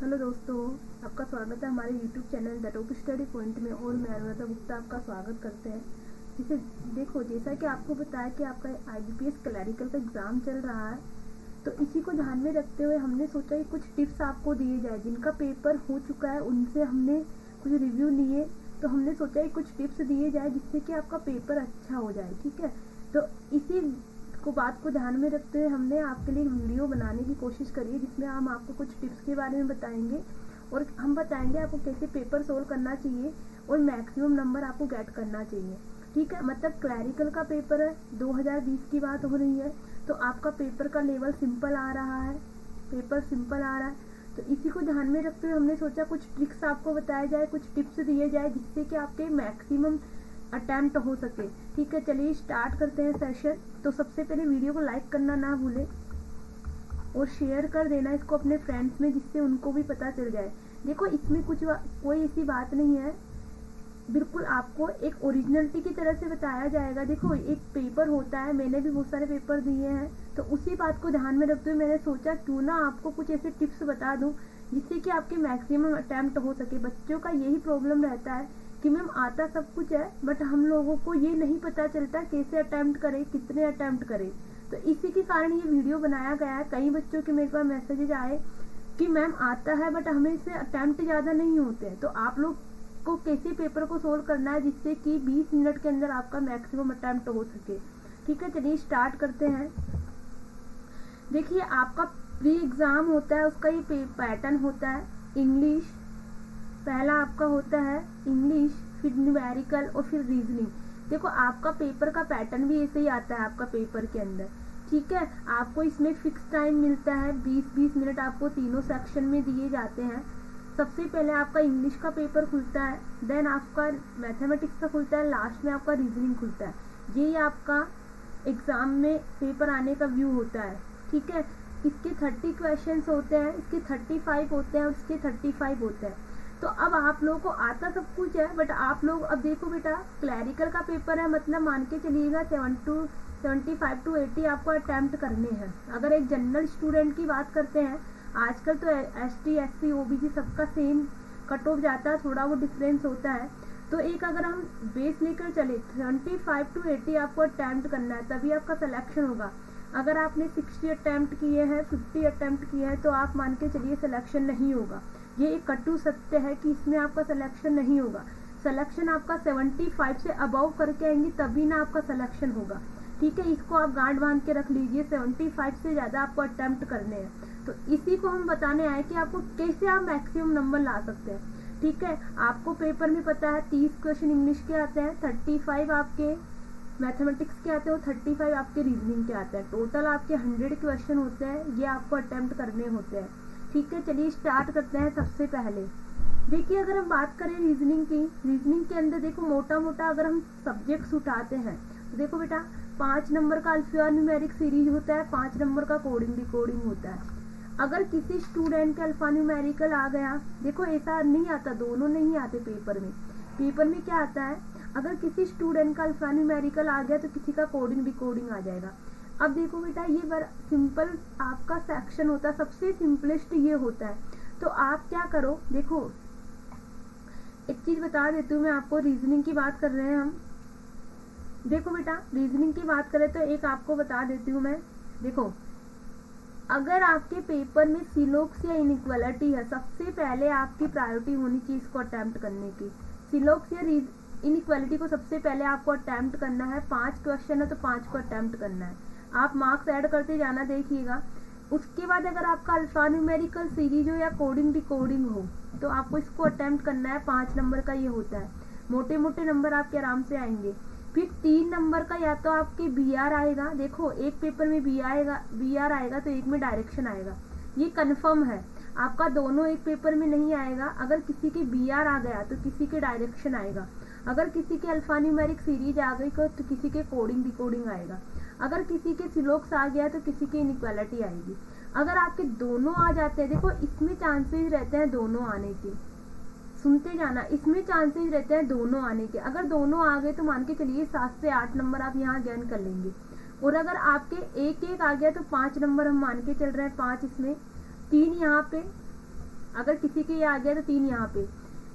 Hello दोस्तों, आपका स्वागत है हमारे YouTube channel the top study point में। और मैं अनुराधा गुप्ता आपका स्वागत करते हैं। जैसा कि आपको बताया कि आपका IBPS क्लैरिकल का एग्ज़ाम चल रहा है, तो इसी को ध्यान में रखते हुए हमने सोचा कि कुछ टिप्स आपको दिए जाए। जिनका पेपर हो चुका है उनसे हमने कुछ रिव्यू लिए, तो हमने सोचा कि कुछ टिप्स दिए जाए जिससे कि आपका पेपर अच्छा हो जाए। ठीक है, तो इसी बात को ध्यान में रखते हुए हमने आपके लिए वीडियो बनाने की कोशिश करी है, जिसमें हम आपको कुछ टिप्स के बारे में बताएंगे और हम बताएंगे आपको कैसे पेपर सोल्व करना चाहिए और मैक्सिमम नंबर आपको गेट करना चाहिए। ठीक है, मतलब क्लैरिकल का पेपर है, 2020 की बात हो रही है, तो आपका पेपर का लेवल सिंपल आ रहा है, तो इसी को ध्यान में रखते हुए हमने सोचा कुछ ट्रिक्स आपको बताया जाए, कुछ टिप्स दिए जाए जिससे कि आपके मैक्सिमम अटेम्प्ट हो सके। ठीक है, चलिए स्टार्ट करते हैं सेशन। तो सबसे पहले वीडियो को लाइक करना ना भूलें और शेयर कर देना इसको अपने फ्रेंड्स में, जिससे उनको भी पता चल जाए। देखो, इसमें कोई ऐसी बात नहीं है, बिल्कुल आपको एक ओरिजिनलिटी की तरह से बताया जाएगा। देखो, एक पेपर होता है, मैंने भी बहुत सारे पेपर दिए हैं, तो उसी बात को ध्यान में रखते हुए मैंने सोचा क्यों ना आपको कुछ ऐसे टिप्स बता दूं जिससे कि आपके मैक्सिमम अटेम्प्ट हो सके। बच्चों का यही प्रॉब्लम रहता है कि मैम आता सब कुछ है, बट हम लोगों को ये नहीं पता चलता कैसे अटेम्प्ट करें, कितने अटेम्प्ट करें। तो इसी के कारण ये वीडियो बनाया गया है। कई बच्चों के मेरे पास मैसेजेज आए कि मैम आता है बट हमें इससे अटेम्प्ट ज़्यादा नहीं होते हैं, तो आप लोग को कैसे पेपर को सोल्व करना है जिससे कि 20 मिनट के अंदर आपका मैक्सिमम अटेम्प्ट हो सके। ठीक है, चलिए स्टार्ट करते हैं। देखिए, आपका प्री एग्ज़ाम होता है, उसका ये पैटर्न होता है। इंग्लिश पहला आपका होता है, इंग्लिश, फिर न्यूमेरिकल और फिर रीजनिंग। देखो, आपका पेपर का पैटर्न भी ऐसे ही आता है आपका पेपर के अंदर। ठीक है, आपको इसमें फिक्स टाइम मिलता है, 20-20 मिनट आपको तीनों सेक्शन में दिए जाते हैं। सबसे पहले आपका इंग्लिश का पेपर खुलता है, देन आपका मैथमेटिक्स का खुलता है, लास्ट में आपका रीजनिंग खुलता है। ये आपका एग्ज़ाम में पेपर आने का व्यू होता है। ठीक है, इसके 30 क्वेश्चंस होते हैं, इसके 35 होते हैं और इसके 35 होते हैं। तो अब आप लोगों को आता सब कुछ है, बट आप लोग अब देखो बेटा, क्लैरिकल का पेपर है, मतलब मान के चलिएगा 75 to 80 आपको अटेम्प्ट करने हैं। अगर एक जनरल स्टूडेंट की बात करते हैं, आजकल तो ST SC OBC सबका सेम कट ऑफ जाता है, थोड़ा वो डिफरेंस होता है। तो एक अगर हम बेस लेकर चले, 75 to 80 आपको अटेम्प्ट करना है, तभी आपका सिलेक्शन होगा। अगर आपने 60 अटेम्प्ट किए हैं, 50 अटेम्प्ट किए हैं, तो आप मान के चलिए सिलेक्शन नहीं होगा। ये एक कटु सत्य है कि इसमें आपका सिलेक्शन नहीं होगा। सिलेक्शन आपका 75 से अबव करके आएंगे तभी ना आपका सिलेक्शन होगा। ठीक है, इसको आप गांठ बांध के रख लीजिए, 75 से ज़्यादा आपको अटेम्प्ट करने हैं। तो इसी को हम बताने आए कि आपको कैसे आप मैक्सिमम नंबर ला सकते हैं। ठीक है, आपको पेपर में पता है 30 क्वेश्चन इंग्लिश के आते हैं, 35 आपके मैथमेटिक्स के आते हैं और 35 आपके रीजनिंग के आते हैं। टोटल आपके 100 क्वेश्चन होते हैं, ये आपको अटेम्प्ट करने होते हैं। ठीक है, चलिए स्टार्ट करते हैं। सबसे पहले देखिए, अगर हम बात करें रीजनिंग की, रीजनिंग के अंदर देखो मोटा मोटा अगर हम सब्जेक्ट्स उठाते हैं तो देखो बेटा, 5 नंबर का अल्फान्यूमेरिक सीरीज होता है, 5 नंबर का कोडिंग डिकोडिंग होता है। अगर किसी स्टूडेंट के अल्फान्यूमेरिकल आ गया, देखो ऐसा नहीं आता, दोनों नहीं आते पेपर में। पेपर में क्या आता है, अगर किसी स्टूडेंट का अल्फान्यूमेरिकल आ गया तो किसी का कोडिंग डिकोडिंग आ जाएगा। अब देखो बेटा, ये बड़ा सिंपल आपका सेक्शन होता है, सबसे सिंपलेस्ट ये होता है। तो आप क्या करो, देखो एक चीज बता देती हूँ मैं आपको, रीजनिंग की बात कर रहे हैं हम। देखो बेटा, रीजनिंग की बात करें तो एक आपको बता देती हूँ मैं। देखो, अगर आपके पेपर में सिलोक्स या इनइक्वालिटी है, सबसे पहले आपकी प्रायोरिटी होनी चाहिए इसको अटेम्प्ट करने की। सिलोक्स या इनइक्वालिटी को सबसे पहले आपको अटेम्प्ट करना है। 5 क्वेश्चन है तो 5 को अटेम्प्ट करना है, आप मार्क्स ऐड करते जाना, देखिएगा। उसके बाद अगर आपका अल्फान्यूमेरिकल सीरीज हो या कोडिंग डिकोडिंग हो तो आपको इसको अटेम्प्ट करना है। 5 नंबर का ये होता है, मोटे मोटे नंबर आपके आराम से आएंगे। फिर 3 नंबर का या तो आपके BR आएगा, देखो एक पेपर में BR आएगा तो एक में डायरेक्शन आएगा, ये कन्फर्म है। आपका दोनों एक पेपर में नहीं आएगा, अगर किसी के BR आ गया तो किसी के डायरेक्शन आएगा, अगर किसी के अल्फान्यूमेरिक सीरीज आ गई तो किसी के कोडिंग डिकोडिंग आएगा, अगर किसी के सिलोक्स आ गया तो किसी के इनइक्वालिटी आएगी। अगर आपके दोनों आ जाते हैं, देखो इसमें चांसेस रहते हैं दोनों आने के, सुनते जाना, इसमें चांसेस रहते हैं दोनों आने के। अगर दोनों आ गए तो मान के चलिए 7 से 8 नंबर आप यहाँ गेन कर लेंगे। और अगर आपके एक एक आ गया तो 5 नंबर हम मान के चल रहे हैं, 5 इसमें, 3 यहाँ पे, अगर किसी के ये आ गया तो 3 यहाँ पे,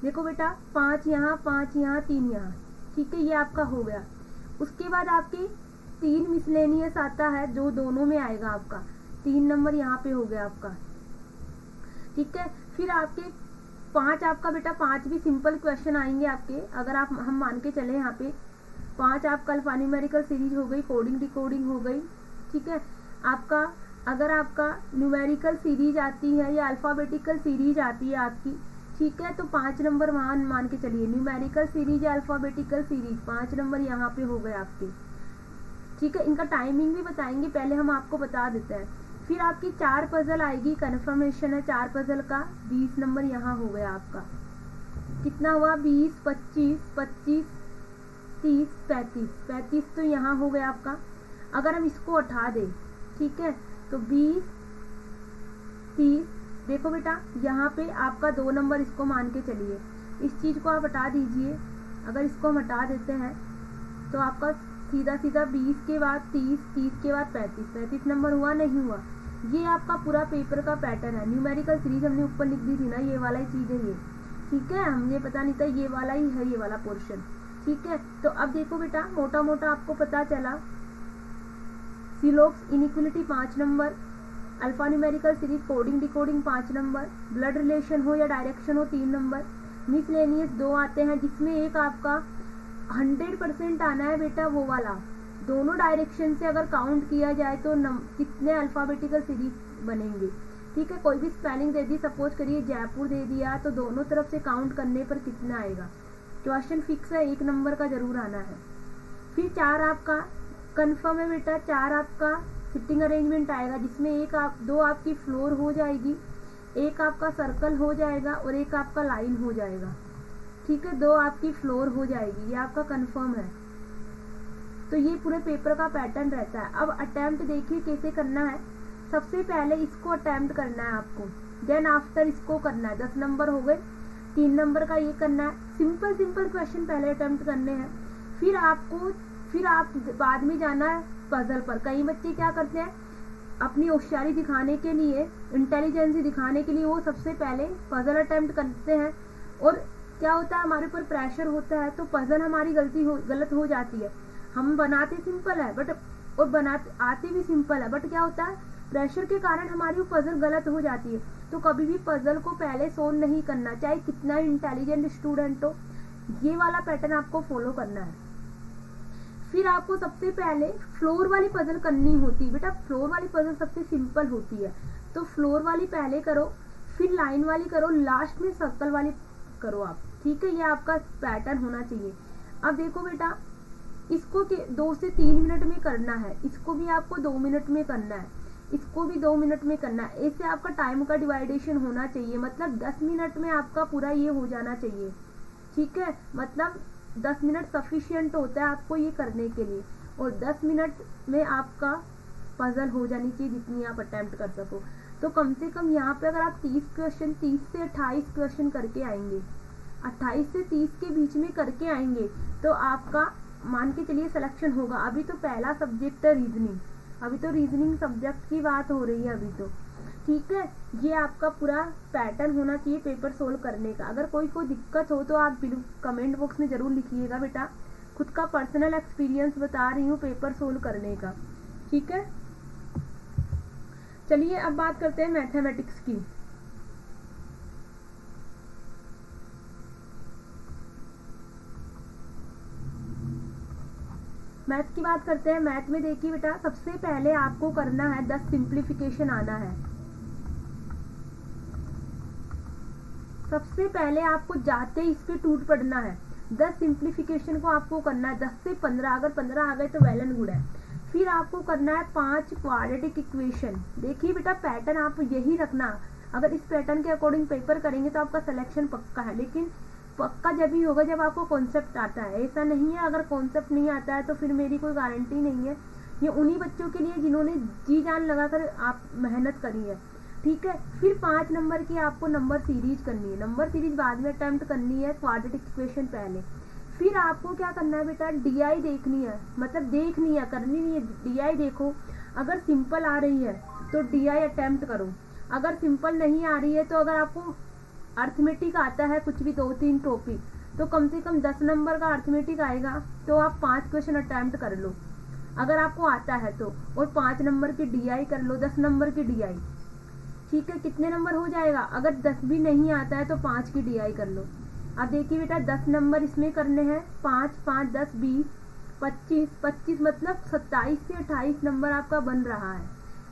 देखो बेटा 5 यहाँ 5 यहाँ 3 यहाँ, ठीक है, ये आपका हो गया। उसके बाद आपके 3 मिसलेनियस आता है जो दोनों में आएगा आपका, 3 नंबर यहाँ पे हो गया आपका, ठीक है। फिर आपके 5 आपका बेटा 5 भी सिंपल क्वेश्चन आएंगे आपके, अगर आप हम मान के चले यहाँ पे 5 आपका अल्फान्यूमेरिकल सीरीज हो गई, कोडिंग डिकोडिंग हो गई, ठीक है। आपका अगर आपका न्यूमेरिकल सीरीज आती है या अल्फाबेटिकल सीरीज आती है आपकी, ठीक है, तो 5 नंबर वहाँ मान के चलिए, न्यूमेरिकल सीरीज या अल्फाबेटिकल सीरीज 5 नंबर यहाँ पे हो गए आपके, ठीक है। इनका टाइमिंग भी बताएंगे, पहले हम आपको बता देते हैं। फिर आपकी 4 पजल आएगी, कन्फर्मेशन है 4 पजल का, 20 नंबर यहाँ हो गया आपका। कितना हुआ 20, 25, 25, 30, 35, 35 तो यहाँ हो गया आपका। अगर हम इसको हटा दें, ठीक है, तो 20, 30, देखो बेटा यहाँ पे आपका 2 नंबर इसको मान के चलिए, इस चीज को आप हटा दीजिए। अगर इसको हम हटा देते हैं तो आपका सीधा सीधा 20 के बाद 30, 30 के बाद 35, 35 नंबर हुआ नहीं हुआ। ये आपका पूरा पेपर का पैटर्न है। न्यूमेरिकल सीरीज हमने ऊपर लिख दी थी ना, ये वाला ही चीज है ये, ठीक है, हमें पता नहीं था ये वाला ही है, ये वाला पोर्शन, ठीक है। तो अब देखो बेटा मोटा मोटा आपको पता चला, सिलोक्स inequality 5 number, alpha numerical series coding decoding 5 number, blood relation हो या डायरेक्शन हो 3 नंबर, मिसलेनियस 2 आते हैं जिसमें एक आपका 100% आना है बेटा वो वाला, दोनों डायरेक्शन से अगर काउंट किया जाए तो कितने अल्फाबेटिकल सीरीज बनेंगे, ठीक है। कोई भी स्पेलिंग दे दी, सपोज करिए जयपुर दे दिया, तो दोनों तरफ से काउंट करने पर कितना आएगा। क्वेश्चन फिक्स है, 1 नंबर का जरूर आना है। फिर 4 आपका कंफर्म है बेटा, 4 आपका सिटिंग अरेंजमेंट आएगा जिसमें 2 आपकी फ्लोर हो जाएगी, 1 आपका सर्कल हो जाएगा और 1 आपका लाइन हो जाएगा, ठीक है, 2 आपकी फ्लोर हो जाएगी, ये आपका कंफर्म है। तो ये पूरे पेपर का पैटर्न रहता है। अब अटेम्प्ट देखिए कैसे करना है। सबसे पहले इसको अटेम्प्ट करना है आपको, देन आफ्टर इसको करना है, 10 नंबर हो गए, 3 नंबर का ये करना है। सिंपल सिंपल क्वेश्चन पहले अटेम्प्ट करने हैं, फिर आप बाद में जाना है पजल पर। कई बच्चे क्या करते हैं, अपनी होशियारी दिखाने के लिए, इंटेलिजेंस दिखाने के लिए वो सबसे पहले पजल अटेम्प्ट करते हैं, और क्या होता है हमारे ऊपर प्रेशर होता है तो पजल हमारी गलत हो जाती है। हम बनाते सिंपल है बट और बनाते आते भी सिंपल है, बट क्या होता है प्रेशर के कारण हमारी वो पजल गलत हो जाती है। तो कभी भी पजल को पहले सोल्व नहीं करना, चाहे कितना इंटेलिजेंट स्टूडेंट हो, ये वाला पैटर्न आपको फॉलो करना है। फिर आपको सबसे पहले फ्लोर वाली पजल करनी होती है बेटा, फ्लोर वाली पजल सबसे सिंपल होती है, तो फ्लोर वाली पहले करो, फिर लाइन वाली करो, लास्ट में सर्कल वाली करो आप, ठीक है। ये आपका पैटर्न होना चाहिए। अब देखो बेटा इसको 2 से 3 मिनट में करना है, इसको भी आपको 2 मिनट में करना है, इसको भी 2 मिनट में करना है। ऐसे आपका टाइम का डिवाइडेशन होना चाहिए, मतलब 10 मिनट में आपका पूरा ये हो जाना चाहिए, ठीक है। मतलब 10 मिनट सफिशिएंट होता है आपको ये करने के लिए, और 10 मिनट में आपका पजल हो जानी चाहिए जितनी आप अटेम्प्ट कर सको। तो कम से कम यहाँ पे अगर आप 30 क्वेश्चन 30 से 28 क्वेश्चन करके आएंगे, 28 से 30 के बीच में करके आएंगे तो आपका मान के चलिए सिलेक्शन होगा। अभी तो पहला सब्जेक्ट है रीजनिंग, अभी तो रीजनिंग सब्जेक्ट की बात हो रही है अभी तो, ठीक है। ये आपका पूरा पैटर्न होना चाहिए पेपर सोल्व करने का। अगर कोई दिक्कत हो तो आप कमेंट बॉक्स में जरूर लिखिएगा बेटा, खुद का पर्सनल एक्सपीरियंस बता रही हूँ पेपर सोल्व करने का, ठीक है। चलिए अब बात करते हैं मैथमेटिक्स की। मैथ की बात करते हैं। मैथ में देखिए बेटा सबसे पहले आपको करना है 10 सिंप्लीफिकेशन आना है। सबसे पहले आपको जाते इस पे टूट पड़ना है, 10 सिंप्लीफिकेशन को आपको करना है, 10 से 15, अगर 15 आ गए तो वेल एंड गुड है। फिर आपको करना है 5 क्वाड्रेटिक इक्वेशन। देखिए बेटा पैटर्न आप यही रखना, अगर इस पैटर्न के अकॉर्डिंग पेपर करेंगे तो आपका सिलेक्शन पक्का है, लेकिन पक्का जब ही होगा जब आपको कॉन्सेप्ट आता है। ऐसा नहीं है अगर कॉन्सेप्ट नहीं आता है तो फिर मेरी कोई गारंटी नहीं है। ये उन्हीं बच्चों के लिए जिन्होंने जी जान लगाकर आप मेहनत करी है, ठीक है। फिर 5 नंबर की आपको नंबर सीरीज करनी है, नंबर सीरीज बाद में अटेम्प्ट करनी है, क्वाड्रेटिक इक्वेशन पहले। फिर आपको क्या करना है बेटा, डीआई देखनी है, मतलब देखनी है, करनी नहीं है, डीआई देखो। अगर सिंपल आ रही है तो डीआई अटेम्प्ट करो, अगर सिंपल नहीं आ रही है तो अगर आपको अर्थमेटिक आता है कुछ भी 2-3 टॉपिक, तो कम से कम 10 नंबर का अर्थमेटिक आएगा, तो आप 5 क्वेश्चन अटेम्प्ट कर लो अगर आपको आता है तो, और 5 नंबर की DI कर लो, 10 नंबर की DI। ठीक है, कितने नंबर हो जाएगा? अगर 10 भी नहीं आता है तो 5 की DI कर लो। अब देखिए बेटा 10 नंबर इसमें करने हैं, 5 5 10 20 25 25 मतलब 27 से 28 नंबर आपका बन रहा है।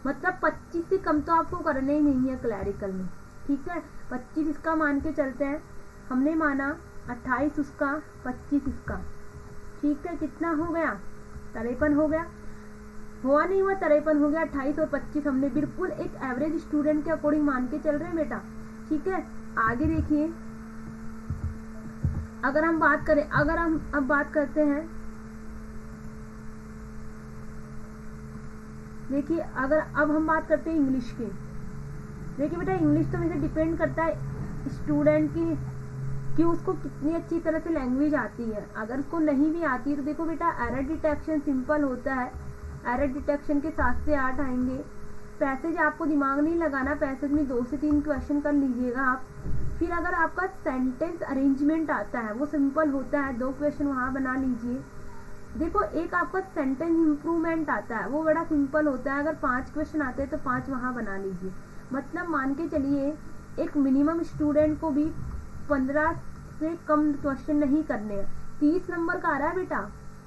मतलब 25 से कम तो आपको करने ही नहीं है क्लैरिकल में। ठीक है, 25 इसका मान के चलते हैं, हमने माना 28 उसका 25 इसका। ठीक है, कितना हो गया? 53 हो गया। हुआ नहीं हुआ? 53 हो गया। 28 और 25 हमने बिल्कुल एक एवरेज स्टूडेंट के अकॉर्डिंग मान के चल रहे हैं बेटा। ठीक है, आगे देखिए, अगर हम बात करें, अगर हम अब बात करते हैं, देखिए अगर अब हम बात करते हैं इंग्लिश की। देखिए बेटा इंग्लिश तो वैसे डिपेंड करता है स्टूडेंट की कि उसको कितनी अच्छी तरह से लैंग्वेज आती है। अगर उसको नहीं भी आती है तो देखो बेटा एरर डिटेक्शन सिंपल होता है, एरर डिटेक्शन के 7 से 8 आएंगे। पैसेज आपको दिमाग नहीं लगाना, पैसेज में 2 से 3 क्वेश्चन कर लीजिएगा आप। फिर अगर आपका सेंटेंस अरेंजमेंट आता है वो सिंपल होता है, 2 क्वेश्चन वहाँ बना लीजिए। देखो एक आपका सेंटेंस इम्प्रूवमेंट आता है वो बड़ा सिंपल होता है, अगर 5 क्वेश्चन आते हैं तो 5 वहाँ बना लीजिए। मतलब मान के चलिए एक मिनिमम स्टूडेंट को भी 15 से कम क्वेश्चन नहीं करने हैं। 30 नंबर का आ रहा है बेटा,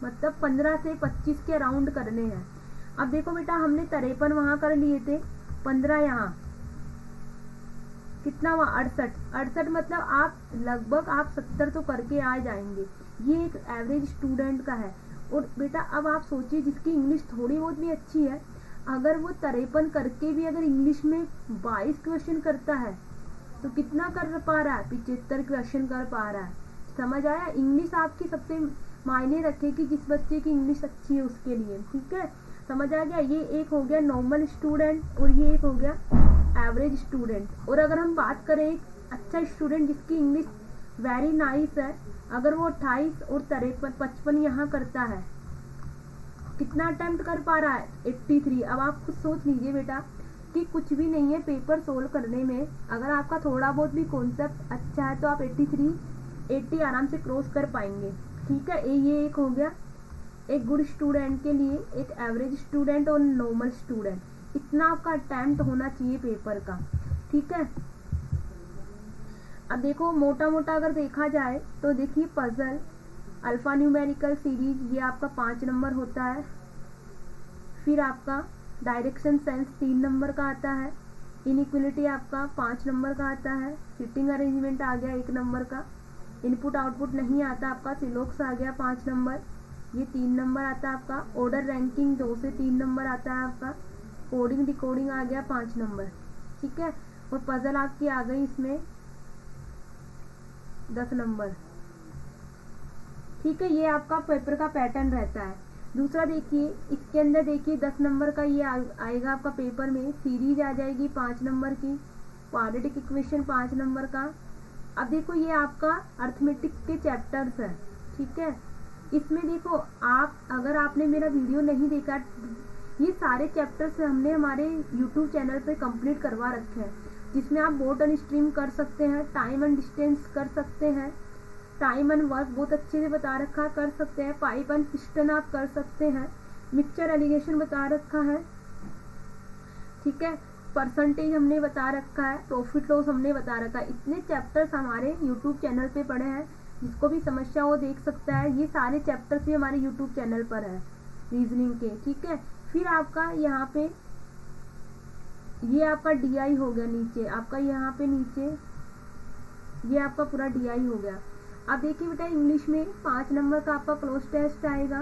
मतलब 15 से 25 के अराउंड करने हैं। अब देखो बेटा हमने 53 वहाँ कर लिए थे, 15 यहाँ, कितना हुआ? 68 मतलब आप लगभग आप 70 तो करके आ जाएंगे। ये एक एवरेज स्टूडेंट का है। और बेटा अब आप सोचिए जिसकी इंग्लिश थोड़ी बहुत भी अच्छी है, अगर वो 53 करके भी अगर इंग्लिश में 22 क्वेश्चन करता है तो कितना कर पा रहा है? 75 क्वेश्चन कर पा रहा है। समझ आया? इंग्लिश आपकी सबसे मायने रखेगी, जिस बच्चे की इंग्लिश अच्छी है उसके लिए। ठीक है, समझ आ गया? ये एक हो गया नॉर्मल स्टूडेंट और ये एक हो गया एवरेज स्टूडेंट। और अगर हम बात करें एक अच्छा स्टूडेंट जिसकी इंग्लिश वेरी नाइस है, अगर वो 28 और 53 55 यहाँ करता है, कितना अटेम्प्ट कर पा रहा है? 83। अब आप खुद सोच लीजिए बेटा कि कुछ भी नहीं है पेपर सोल्व करने में, अगर आपका थोड़ा बहुत भी कॉन्सेप्ट अच्छा है तो आप 80 आराम से क्रॉस कर पाएंगे। ठीक है, ये एक हो गया एक गुड स्टूडेंट के लिए, एक एवरेज स्टूडेंट और नॉर्मल स्टूडेंट। इतना आपका अटेम्प्ट होना चाहिए पेपर का। ठीक है, अब देखो मोटा मोटा अगर देखा जाए तो देखिए पजल, अल्फा न्यूमेरिकल सीरीज ये आपका 5 नंबर होता है। फिर आपका डायरेक्शन सेंस 3 नंबर का आता है। इनइक्वलिटी आपका 5 नंबर का आता है। सिटिंग अरेंजमेंट आ गया 1 नंबर का। इनपुट आउटपुट नहीं आता आपका। सिलोक्स आ गया 5 नंबर, ये 3 नंबर आता है आपका। ऑर्डर रैंकिंग 2 से 3 नंबर आता है आपका। कोडिंग डिकोडिंग आ गया 5 नंबर। ठीक है, और पजल आपकी आ गई इसमें 10 नंबर। ठीक है, ये आपका पेपर का पैटर्न रहता है। दूसरा देखिए इसके अंदर देखिए 10 नंबर का ये आएगा आपका पेपर में। सीरीज आ जाएगी 5 नंबर की। क्वाड्रेटिक इक्वेशन 5 नंबर का। अब देखो ये आपका अर्थमेटिक के चैप्टर्स है। ठीक है, इसमें देखो आप अगर आपने मेरा वीडियो नहीं देखा, ये सारे चैप्टर्स हमने हमारे यूट्यूब चैनल पे कंप्लीट करवा रखे हैं, जिसमें आप बोट एंड स्ट्रीम कर सकते हैं, टाइम एंड डिस्टेंस कर सकते हैं, टाइम एंड वर्क बहुत अच्छे से बता रखा कर सकते हैं, पाइप एंड पिस्टन आप कर सकते हैं, मिक्सचर एलिगेशन बता रखा है। ठीक है, परसेंटेज हमने बता रखा है, प्रॉफिट लॉस हमने बता रखा है। इतने चैप्टर्स हमारे यूट्यूब चैनल पे पड़े हैं, जिसको भी समस्या वो देख सकता है। ये सारे चैप्टर्स भी हमारे यूट्यूब चैनल पर है रीजनिंग के। ठीक है, फिर आपका यहाँ पे ये आपका DI हो गया नीचे आपका, यहाँ पे नीचे ये आपका पूरा DI हो गया। अब देखिए बेटा इंग्लिश में 5 नंबर का आपका क्लोज टेस्ट आएगा,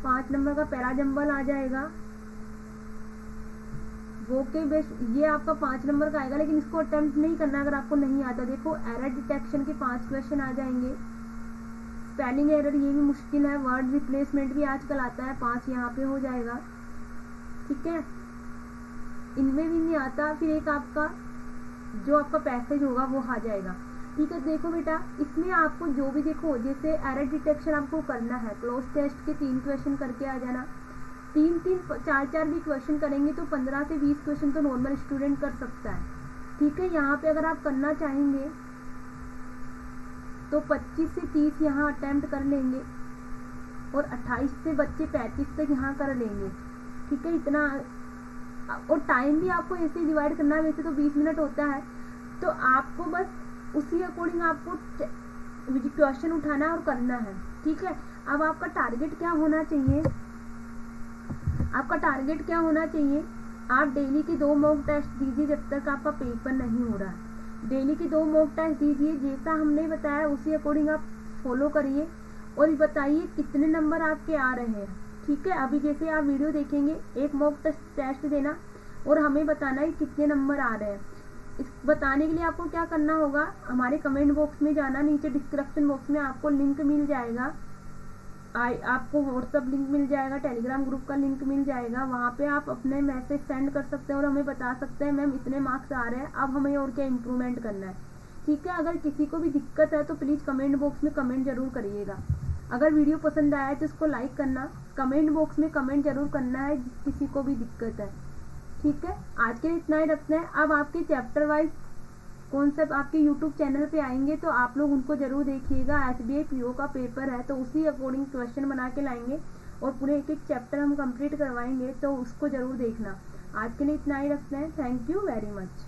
5 नंबर का पैरा जंबल आ जाएगा, वोके बेस्ट ये आपका 5 नंबर का आएगा, लेकिन इसको अटेम्प्ट नहीं करना अगर आपको नहीं आता। देखो एरर डिटेक्शन के 5 क्वेश्चन आ जाएंगे। स्पेलिंग एरर ये भी मुश्किल है, वर्ड रिप्लेसमेंट भी आजकल आता है, 5 यहाँ पे हो जाएगा। ठीक है, इनमें भी नहीं आता। फिर एक आपका जो आपका पैसेज होगा वो आ जाएगा। ठीक है, देखो बेटा इसमें आपको जो भी देखो जैसे एरर डिटेक्शन आपको करना है, क्लोज टेस्ट के 3 क्वेश्चन करके आ जाना। 3-3 4-4 भी क्वेश्चन करेंगे तो 15 से 20 क्वेश्चन तो नॉर्मल स्टूडेंट कर सकता है। ठीक है, यहाँ पे अगर आप करना चाहेंगे तो 25 से 30 यहाँ अटेम्प्ट कर लेंगे और 28 से बच्चे 35 तक यहाँ कर लेंगे। ठीक है, इतना। और टाइम भी आपको ऐसे ही डिवाइड करना है, वैसे तो 20 मिनट होता है, तो आपको बस उसी अकॉर्डिंग आपको क्वेश्चन उठाना और करना है। ठीक है, अब आपका टारगेट क्या होना चाहिए, आपका टारगेट क्या होना चाहिए, आप डेली की 2 मॉक टेस्ट दीजिए जब तक आपका पेपर नहीं हो रहा है। डेली की 2 मॉक टेस्ट दीजिए, जैसा हमने बताया उसी अकॉर्डिंग आप फॉलो करिए और बताइए कितने नंबर आपके आ रहे हैं। ठीक है, अभी जैसे आप वीडियो देखेंगे, एक मॉक टेस्ट देना और हमें बताना है कितने नंबर आ रहे हैं। इस बताने के लिए आपको क्या करना होगा, हमारे कमेंट बॉक्स में जाना, नीचे डिस्क्रिप्शन बॉक्स में आपको लिंक मिल जाएगा, आपको व्हाट्सअप लिंक मिल जाएगा, टेलीग्राम ग्रुप का लिंक मिल जाएगा, वहाँ पे आप अपने मैसेज सेंड कर सकते हैं और हमें बता सकते हैं मैम इतने मार्क्स आ रहे हैं, अब हमें और क्या इम्प्रूवमेंट करना है। ठीक है, अगर किसी को भी दिक्कत है तो प्लीज़ कमेंट बॉक्स में कमेंट जरूर करिएगा। अगर वीडियो पसंद आया तो इसको लाइक करना, कमेंट बॉक्स में कमेंट जरूर करना है किसी को भी दिक्कत है। ठीक है, आज के लिए इतना ही रखते हैं। अब आपके चैप्टर वाइज कॉन्सेप्ट आपके यूट्यूब चैनल पे आएंगे तो आप लोग उनको जरूर देखिएगा। SBI PO का पेपर है तो उसी अकॉर्डिंग क्वेश्चन बना के लाएंगे और पूरे एक एक चैप्टर हम कंप्लीट करवाएंगे, तो उसको जरूर देखना। आज के लिए इतना ही रखते हैं। Thank you very much.